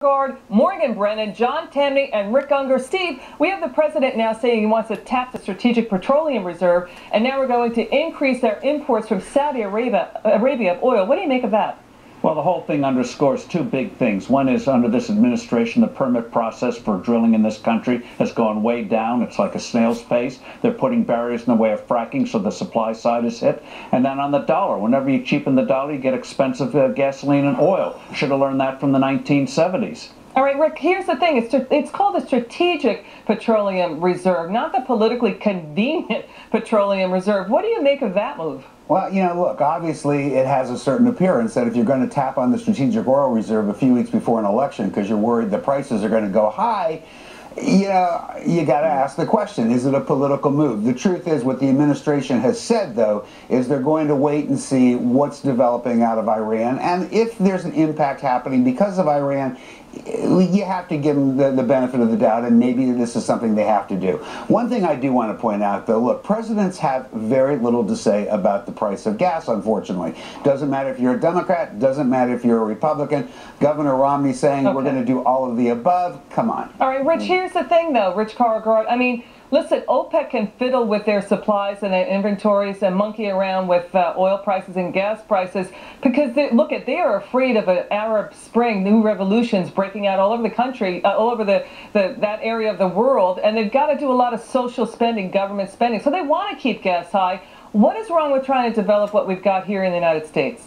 Morgan Brennan, John Tamny, and Rick Ungar. Steve, we have the president now saying he wants to tap the Strategic Petroleum Reserve, and now we're going to increase our imports from Saudi Arabia of oil. What do you make of that? Well, the whole thing underscores two big things. One is, under this administration, the permit process for drilling in this country has gone way down. It's like a snail's pace. They're putting barriers in the way of fracking, so the supply side is hit. And then on the dollar, whenever you cheapen the dollar, you get expensive gasoline and oil. Should have learned that from the 1970s. All right, Rick, here's the thing. It's called the Strategic Petroleum Reserve, not the politically convenient Petroleum Reserve. What do you make of that move? Well, you know, look, obviously it has a certain appearance that if you're going to tap on the Strategic Oil Reserve a few weeks before an election because you're worried the prices are going to go high, you know, you got to ask the question, is it a political move? The truth is, what the administration has said, though, is they're going to wait and see what's developing out of Iran. And if there's an impact happening because of Iran, you have to give them the benefit of the doubt, and maybe this is something they have to do. One thing I do want to point out, though, look, presidents have very little to say about the price of gas, unfortunately. Doesn't matter if you're a Democrat, doesn't matter if you're a Republican. Governor Romney saying we're going to do all of the above. Come on. All right, Rich, here's the thing, though, Rich Carlgard. I mean, listen, OPEC can fiddle with their supplies and their inventories and monkey around with oil prices and gas prices because, they are afraid of an Arab Spring, new revolutions breaking out all over the country, all over that area of the world, and they've got to do a lot of social spending, government spending. So they want to keep gas high. What is wrong with trying to develop what we've got here in the United States?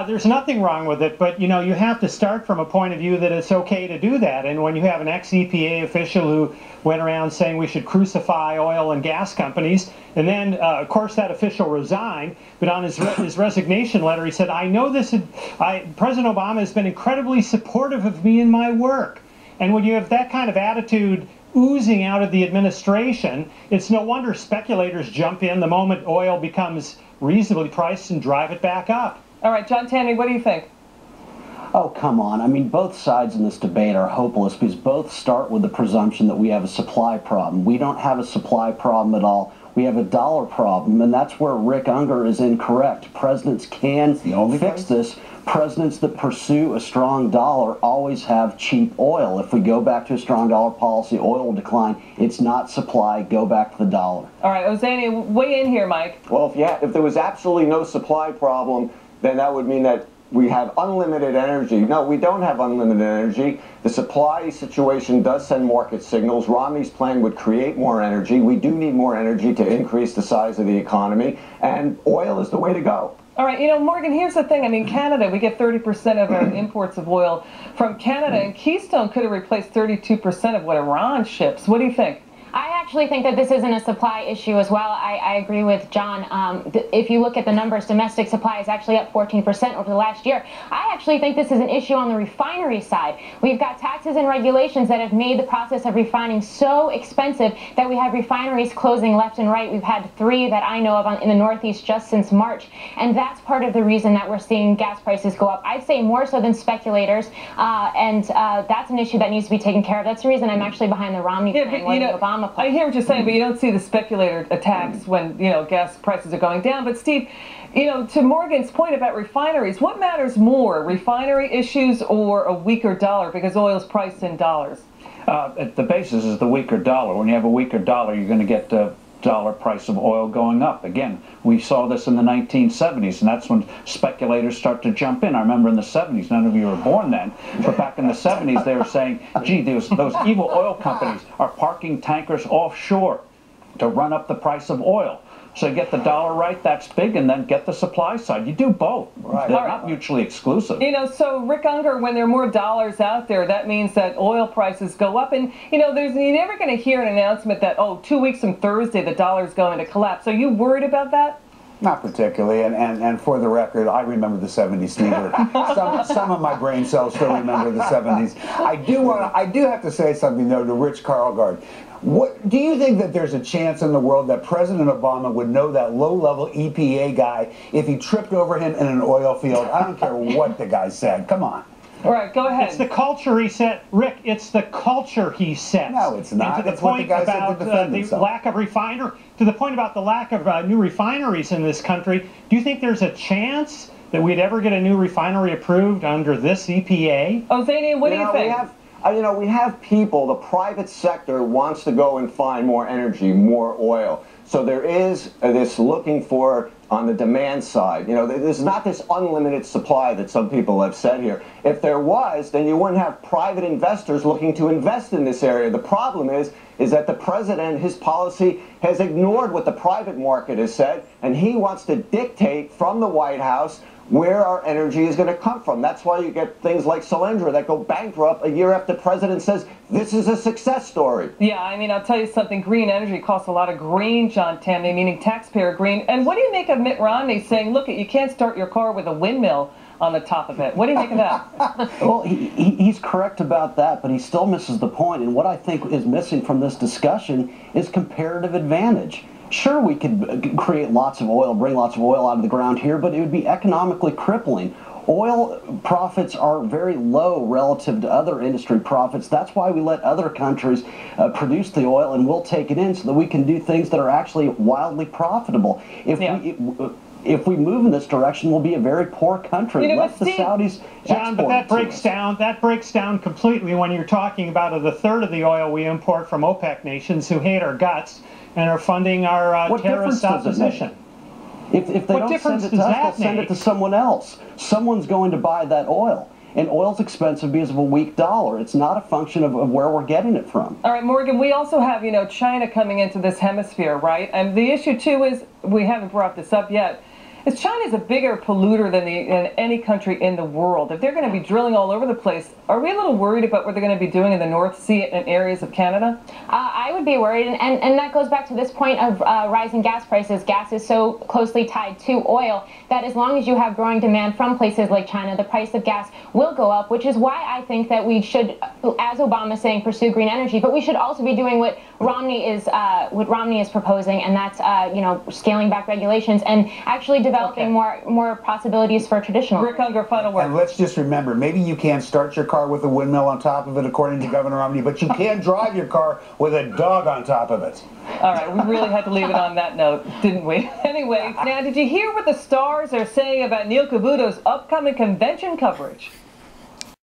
There's nothing wrong with it, but you know, you have to start from a point of view that it's okay to do that. And when you have an ex-EPA official who went around saying we should crucify oil and gas companies, and then of course that official resigned, but on his resignation letter he said, I know this, President Obama has been incredibly supportive of me in my work. And when you have that kind of attitude oozing out of the administration, it's no wonder speculators jump in the moment oil becomes reasonably priced and drive it back up. All right, John Tamny, what do you think? Oh, come on. I mean, both sides in this debate are hopeless because both start with the presumption that we have a supply problem. We don't have a supply problem at all. We have a dollar problem, and that's where Rick Ungar is incorrect. Presidents can fix this. Presidents that pursue a strong dollar always have cheap oil. If we go back to a strong dollar policy, oil will decline. It's not supply. Go back to the dollar. All right, Ozani, weigh in here, Mike. Well, if there was absolutely no supply problem, then that would mean that we have unlimited energy. No, we don't have unlimited energy. The supply situation does send market signals. Romney's plan would create more energy. We do need more energy to increase the size of the economy, and oil is the way to go. All right, you know, Morgan, here's the thing. I mean, Canada, we get 30% of our imports of oil from Canada, and Keystone could have replaced 32% of what Iran ships. What do you think? I actually think that this isn't a supply issue as well. I agree with John. If you look at the numbers, domestic supply is actually up 14% over the last year. I actually think this is an issue on the refinery side. We've got taxes and regulations that have made the process of refining so expensive that we have refineries closing left and right. We've had 3 that I know of in the Northeast just since March, and that's part of the reason that we're seeing gas prices go up. I'd say more so than speculators, and that's an issue that needs to be taken care of. That's the reason I'm actually behind the Romney plan more than the Obama. I hear what you're saying, but you don't see the speculator attacks when, you know, gas prices are going down. But Steve, you know, to Morgan's point about refineries, what matters more, refinery issues or a weaker dollar, because oil is priced in dollars? The basis is the weaker dollar. When you have a weaker dollar, you're going to get the dollar price of oil going up. Again, we saw this in the 1970s, and that's when speculators start to jump in. I remember in the 70s, none of you were born then, but back in the 70s they were saying, gee, those evil oil companies are parking tankers offshore to run up the price of oil. So you get the dollar right, that's big, and then get the supply side. You do both. Right. They're not mutually exclusive. You know, so Rick Ungar, when there are more dollars out there, that means that oil prices go up. And, you know, you're never going to hear an announcement that, oh, 2 weeks from Thursday, the dollar's going to collapse. Are you worried about that? Not particularly, and for the record, I remember the 70s, Steve. Some of my brain cells still remember the 70s. I do have to say something, though, to Rich Carlgard. What do you think that there's a chance in the world that President Obama would know that low-level EPA guy if he tripped over him in an oil field? I don't care what the guy said. Come on. All right, go ahead. It's the culture he set. Rick, it's the culture he sets. No, it's not. And to the point about the lack of to the point about the lack of new refineries in this country, do you think there's a chance that we'd ever get a new refinery approved under this EPA? Oh, Zany, what do you think? We have people, the private sector wants to go and find more energy, more oil. So there is this looking for, on the demand side, there's not this unlimited supply that some people have said here. If there was, then you wouldn't have private investors looking to invest in this area. The problem is that the president, his policy, has ignored what the private market has said, and he wants to dictate from the White House where our energy is going to come from. That's why you get things like Solyndra that go bankrupt a year after the president says this is a success story. Yeah, I mean, I'll tell you something. Green energy costs a lot of green, John Tamny, meaning taxpayer green. And what do you make of Mitt Romney saying, look, you can't start your car with a windmill on the top of it? What do you think of that? Well, he's correct about that, but he still misses the point. And what I think is missing from this discussion is comparative advantage. Sure, we could create lots of oil, bring lots of oil out of the ground here, but it would be economically crippling. Oil profits are very low relative to other industry profits. That's why we let other countries produce the oil, and we'll take it in so that we can do things that are actually wildly profitable. If we move in this direction, we'll be a very poor country. Let the Saudis John, but that breaks down completely when you're talking about the third of the oil we import from OPEC nations who hate our guts and are funding our terrorist opposition. If they don't send it to us, they'll send it to someone else. Someone's going to buy that oil. And oil's expensive because of a weak dollar. It's not a function of where we're getting it from. All right, Morgan, we also have, China coming into this hemisphere, right? And the issue, too, is, we haven't brought this up yet, is China's a bigger polluter than any country in the world. If they're going to be drilling all over the place, are we a little worried about what they're going to be doing in the North Sea and areas of Canada? I would be worried, and that goes back to this point of rising gas prices. Gas is so closely tied to oil that as long as you have growing demand from places like China, the price of gas will go up, which is why I think that we should, as Obama is saying, pursue green energy, but we should also be doing what Romney is proposing, and that's scaling back regulations and actually developing more possibilities for traditional. Rick Unger, final word. And let's just remember, maybe you can't start your car with a windmill on top of it, according to Governor Romney, but you can drive your car with a dog on top of it. All right, we really had to leave it on that note, didn't we? Anyway, now, did you hear what the stars are saying about Neil Cavuto's upcoming convention coverage?